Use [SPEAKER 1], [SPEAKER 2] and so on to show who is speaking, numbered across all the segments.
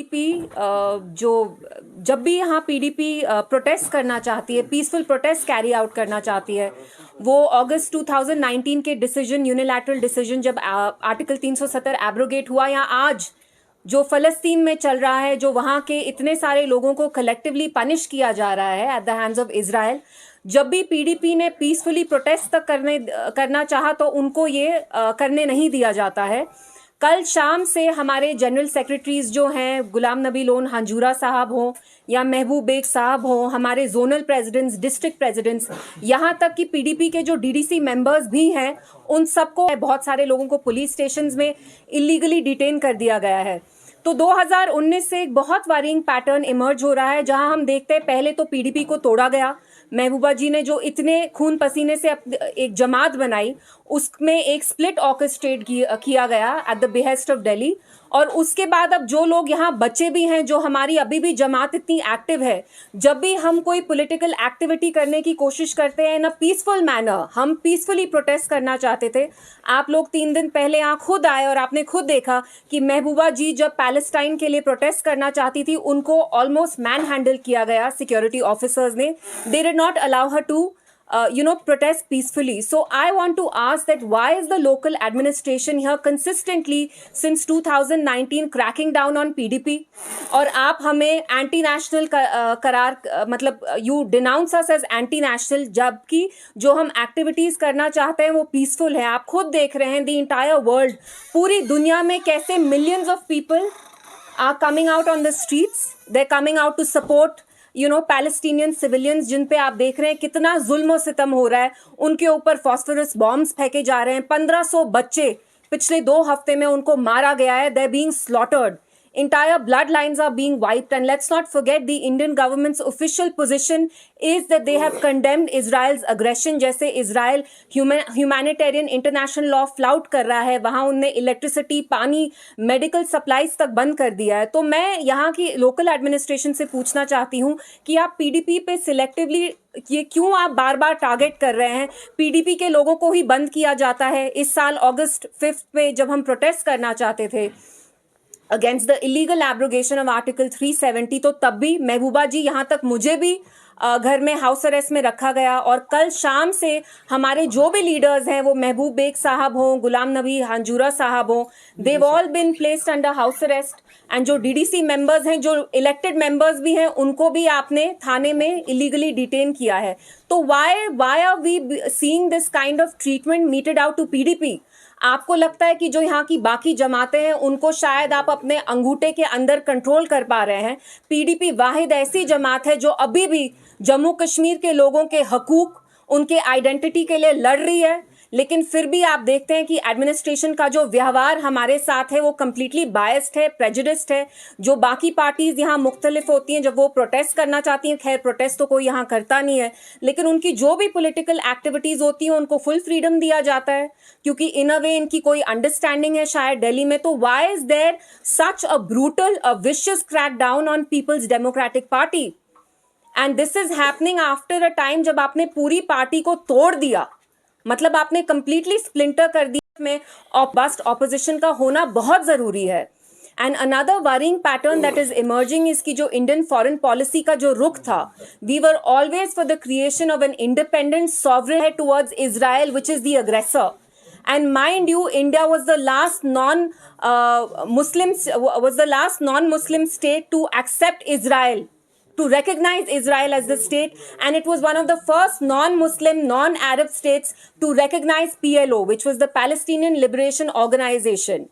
[SPEAKER 1] PDP जो जब भी यहाँ पीडीपी प्रोटेस्ट करना चाहती है, पीसफुल प्रोटेस्ट कैरी आउट करना चाहती है, वो अगस्त 2019 के डिसीजन, यूनिलैटरल डिसीजन, जब आर्टिकल 370 एब्रोगेट हुआ, या आज जो फ़लस्तीन में चल रहा है, जो वहाँ के इतने सारे लोगों को कलेक्टिवली पनिश किया जा रहा है at the hands of Israel, जब भी पीडीपी ने पीसफुली प्रोटेस्ट तक करना चाहा तो उनको ये करने नहीं दिया जाता है। कल शाम से हमारे जनरल सेक्रेटरीज जो हैं, गुलाम नबी लोन हंजूरा साहब हों या महबूब बेग साहब हों, हमारे जोनल प्रेसिडेंट्स, डिस्ट्रिक्ट प्रेसिडेंट्स, यहाँ तक कि पीडीपी के जो डीडीसी मेंबर्स भी हैं, उन सबको, बहुत सारे लोगों को पुलिस स्टेशंस में इलीगली डिटेन कर दिया गया है। तो 2019 से एक बहुत वारिंग पैटर्न इमर्ज हो रहा है, जहां हम देखते हैं पहले तो पीडीपी को तोड़ा गया। महबूबा जी ने जो इतने खून पसीने से एक जमात बनाई, उसमें एक स्प्लिट ऑर्केस्ट्रेट किया गया at the behest of Delhi. और उसके बाद अब जो लोग यहाँ बचे भी हैं, जो हमारी अभी भी जमात इतनी एक्टिव है, जब भी हम कोई पॉलिटिकल एक्टिविटी करने की कोशिश करते हैं इन अ पीसफुल मैनर, हम पीसफुली प्रोटेस्ट करना चाहते थे। आप लोग 3 दिन पहले यहाँ खुद आए और आपने खुद देखा कि महबूबा जी जब पैलेस्टाइन के लिए प्रोटेस्ट करना चाहती थी, उनको ऑलमोस्ट मैन हैंडल किया गया सिक्योरिटी ऑफिसर्स ने। They did not allow her to protest peacefully. So I want to ask that why is the local administration here consistently since 2019 cracking down on PDP? और आप हमें anti national करार, मतलब you denounce us as anti national, जबकि जो हम activities करना चाहते हैं वो पीसफुल है। आप खुद देख रहे हैं द इंटायर वर्ल्ड, पूरी दुनिया में कैसे millions of people are coming out on the streets, they are coming out to support Palestinian civilians, जिन पे आप देख रहे हैं कितना जुल्म और सितम हो रहा है। उनके ऊपर फॉस्फोरस बॉम्ब्स फेंके जा रहे हैं। 1500 बच्चे पिछले 2 हफ्ते में उनको मारा गया है। They are being slaughtered, entire bloodlines are being wiped, and let's not forget the Indian government's official position is that they have condemned Israel's aggression। जैसे Israel humanitarian international law flout कर रहा है, वहाँ उनने इलेक्ट्रिसिटी, पानी, medical supplies तक बंद कर दिया है। तो मैं यहाँ की लोकल एडमिनिस्ट्रेशन से पूछना चाहती हूँ कि आप पीडीपी पे सिलेक्टिवली ये क्यों आप बार बार टारगेट कर रहे हैं? पीडीपी के लोगों को ही बंद किया जाता है। इस साल अगस्त 5 पे जब हम प्रोटेस्ट करना चाहते थे against the illegal abrogation of article 370, तो तब भी महबूबा जी, यहाँ तक मुझे भी घर में हाउस अरेस्ट में रखा गया। और कल शाम से हमारे जो भी लीडर्स हैं, वो महबूब बेग साहब हों, गुलाम नबी हंजूरा साहब हों, they've all been placed under house arrest. And जो डीडीसी मेंबर्स हैं, जो इलेक्टेड मेंबर्स भी हैं, उनको भी आपने थाने में इलीगली डिटेन किया है। तो why are we seeing this kind of treatment meted out to PDP? आपको लगता है कि जो यहाँ की बाकी जमातें हैं, उनको शायद आप अपने अंगूठे के अंदर कंट्रोल कर पा रहे हैं। पीडीपी वाहिद ऐसी जमात है जो अभी भी जम्मू कश्मीर के लोगों के हकूक, उनके आइडेंटिटी के लिए लड़ रही है। लेकिन फिर भी आप देखते हैं कि एडमिनिस्ट्रेशन का जो व्यवहार हमारे साथ है वो कम्प्लीटली बायस्ड है, प्रेजुडिस्ड है। जो बाकी पार्टीज यहाँ मुख्तलिफ होती हैं, जब वो प्रोटेस्ट करना चाहती हैं, खैर प्रोटेस्ट तो कोई यहाँ करता नहीं है, लेकिन उनकी जो भी पॉलिटिकल एक्टिविटीज होती हैं उनको फुल फ्रीडम दिया जाता है, क्योंकि इन अ वे इनकी कोई अंडरस्टैंडिंग है शायद दिल्ली में। तो why is there such a brutal, a vicious crackdown on People's Democratic Party? And this is happening after a time जब आपने पूरी पार्टी को तोड़ दिया, मतलब आपने कंप्लीटली स्प्लिंटर कर दिया। में बस्ट ऑपोजिशन का होना बहुत जरूरी है। And another worrying pattern that is emerging is की जो इंडियन फॉरेन पॉलिसी का जो रुख था, we were always for the creation of an independent sovereign towards Israel which is the aggressor. And mind you, India was the last non-Muslim state to accept Israel, to recognize Israel as the state, and it was one of the first non-Muslim, non-Arab states to recognize PLO, which was the Palestinian Liberation Organization.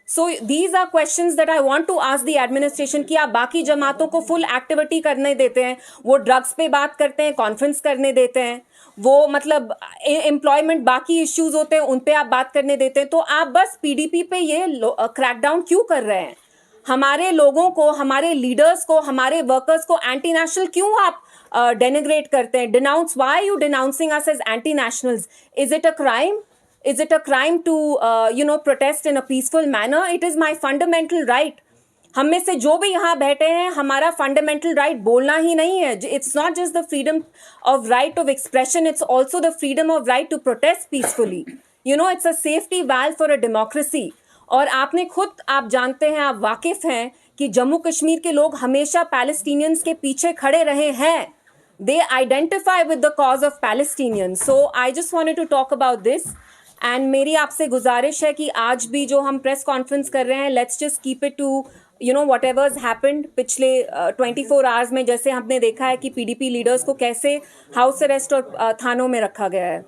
[SPEAKER 1] So these are questions that I want to ask the administration कि आप बाकी जमातों को full activity करने देते हैं, वो drugs पे बात करते हैं, कॉन्फ्रेंस करने देते हैं, वो मतलब एम्प्लॉयमेंट, बाकी इश्यूज होते हैं उन पे आप बात करने देते हैं, तो आप बस पीडीपी पे ये क्रैकडाउन क्यों कर रहे हैं? हमारे लोगों को, हमारे लीडर्स को, हमारे वर्कर्स को एंटी नेशनल क्यों आप डेनिग्रेट करते हैं? Denounce, why are you denouncing us as anti nationals? Is it a crime? Is it a crime to protest in a peaceful manner? It is my fundamental right. हम में से जो भी यहाँ बैठे हैं, हमारा फंडामेंटल राइट बोलना ही नहीं है। It's not just the freedom of right of expression, it's also the freedom of right to protest peacefully. It's a safety valve for a democracy. और आपने खुद, आप जानते हैं, आप वाकिफ हैं कि जम्मू कश्मीर के लोग हमेशा पैलेस्टीनियंस के पीछे खड़े रहे हैं. They identify with the cause of Palestinians. So I just wanted to talk about this. And मेरी आपसे गुजारिश है कि आज भी जो हम प्रेस कॉन्फ्रेंस कर रहे हैं, let's just keep it to whatever's happened पिछले 24 आवर्स में. जैसे हमने देखा है कि पीडीपी लीडर्स को कैसे हाउस अरेस्ट और थानों में रखा गया है.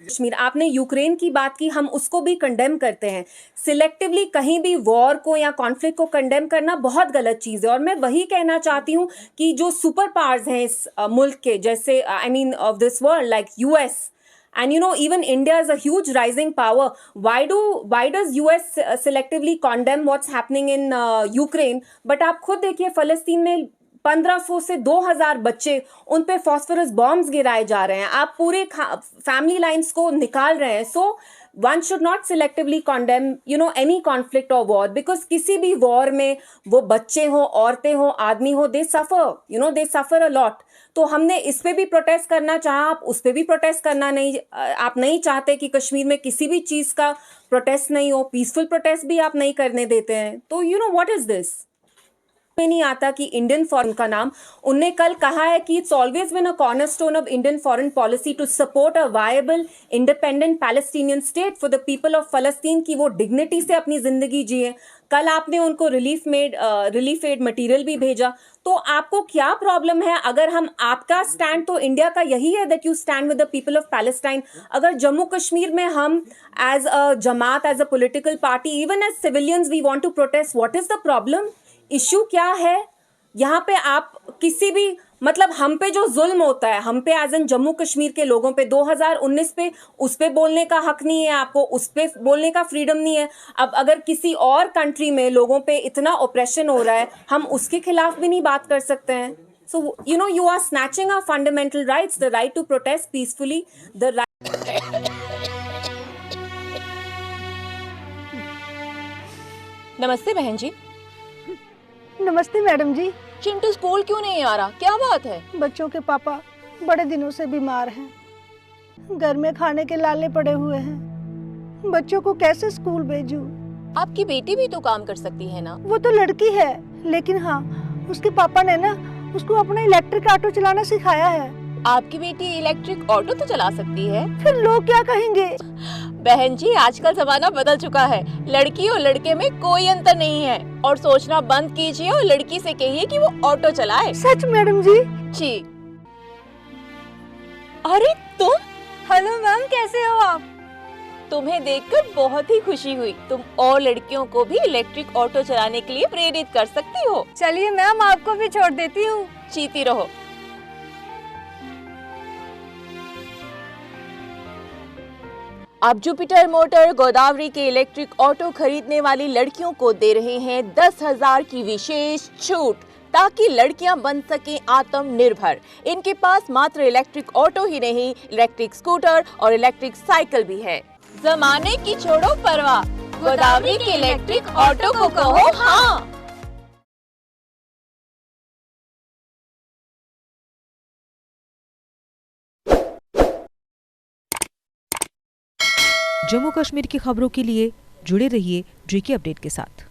[SPEAKER 1] कश्मीर, आपने यूक्रेन की बात की, हम उसको भी कंडेम करते हैं. सिलेक्टिवली कहीं भी वॉर को या कॉन्फ्लिक्ट को कंडेम करना बहुत गलत चीज़ है. और मैं वही कहना चाहती हूँ कि जो सुपर पावर्स हैं इस मुल्क के, जैसे I mean of this world, like US, and even India is a huge rising power. Why does US selectively condemn what's happening in Ukraine? But आप खुद देखिए, फलस्तीन में 1500 से 2000 बच्चे, उन पे फॉस्फोरस बॉम्ब्स गिराए जा रहे हैं. आप पूरे फैमिली लाइन्स को निकाल रहे हैं. सो one should not selectively condemn any conflict or war, because किसी भी वॉर में वो बच्चे हो, औरतें हो, आदमी हो, they suffer a lot. तो हमने इस पे भी प्रोटेस्ट करना चाहा, आप उस पे भी प्रोटेस्ट करना नहीं, आप नहीं चाहते कि कश्मीर में किसी भी चीज़ का प्रोटेस्ट नहीं हो, पीसफुल प्रोटेस्ट भी आप नहीं करने देते हैं. तो व्हाट इज दिस? में नहीं आता कि इंडियन फॉरेन का नाम, उनने कल कहा है कि it's always been a cornerstone of Indian foreign policy to support a viable independent Palestinian state for the people of फलस्तीन, की वो डिग्निटी से अपनी जिंदगी जिए. कल आपने उनको रिलीफ एड मटेरियल भी भेजा. तो आपको क्या प्रॉब्लम है अगर हम, आपका स्टैंड तो इंडिया का यही है that you stand with the people of Palestine. अगर जम्मू कश्मीर में हम as a Jamaat, as a political party, even as civilians we want to protest, what is the problem? Issue क्या है यहाँ पे? आप किसी भी, मतलब हम पे जो जुल्म होता है, हम पे एज इन जम्मू कश्मीर के लोगों पे 2019 पे, उस पे बोलने का हक नहीं है आपको, उस पे बोलने का फ्रीडम नहीं है. अब अगर किसी और कंट्री में लोगों पे इतना ऑपरेशन हो रहा है, हम उसके खिलाफ भी नहीं बात कर सकते हैं. So you are snatching our fundamental rights, the right to protest peacefully, the right.
[SPEAKER 2] नमस्ते बहन जी.
[SPEAKER 3] नमस्ते मैडम जी.
[SPEAKER 2] चिंटू स्कूल क्यों नहीं आ रहा, क्या बात है?
[SPEAKER 3] बच्चों के पापा बड़े दिनों से बीमार हैं, घर में खाने के लाले पड़े हुए हैं, बच्चों को कैसे स्कूल भेजूं?
[SPEAKER 2] आपकी बेटी भी तो काम कर सकती है ना.
[SPEAKER 3] वो तो लड़की है, लेकिन हाँ, उसके पापा ने ना उसको अपना इलेक्ट्रिक ऑटो चलाना सिखाया है.
[SPEAKER 2] आपकी बेटी इलेक्ट्रिक ऑटो तो चला सकती है.
[SPEAKER 3] फिर लोग क्या कहेंगे?
[SPEAKER 2] बहन जी, आजकल जमाना बदल चुका है, लड़की और लड़के में कोई अंतर नहीं है. और सोचना बंद कीजिए और लड़की से कहिए कि वो ऑटो चलाए.
[SPEAKER 3] सच मैडम जी?
[SPEAKER 2] जी. अरे तुम?
[SPEAKER 3] हेलो मैम, कैसे हो आप?
[SPEAKER 2] तुम्हें देखकर बहुत ही खुशी हुई. तुम और लड़कियों को भी इलेक्ट्रिक ऑटो चलाने के लिए प्रेरित कर सकती हो.
[SPEAKER 3] चलिए मैम, आपको भी छोड़ देती हूँ.
[SPEAKER 2] जीती रहो. अब जुपिटर मोटर गोदावरी के इलेक्ट्रिक ऑटो खरीदने वाली लड़कियों को दे रहे हैं 10,000 की विशेष छूट, ताकि लड़कियां बन सकें आत्मनिर्भर. इनके पास मात्र इलेक्ट्रिक ऑटो ही नहीं, इलेक्ट्रिक स्कूटर और इलेक्ट्रिक साइकिल भी है. जमाने की छोड़ो परवाह, गोदावरी के इलेक्ट्रिक ऑटो को कहो हाँ.
[SPEAKER 4] जम्मू कश्मीर की खबरों के लिए जुड़े रहिए JK अपडेट के साथ.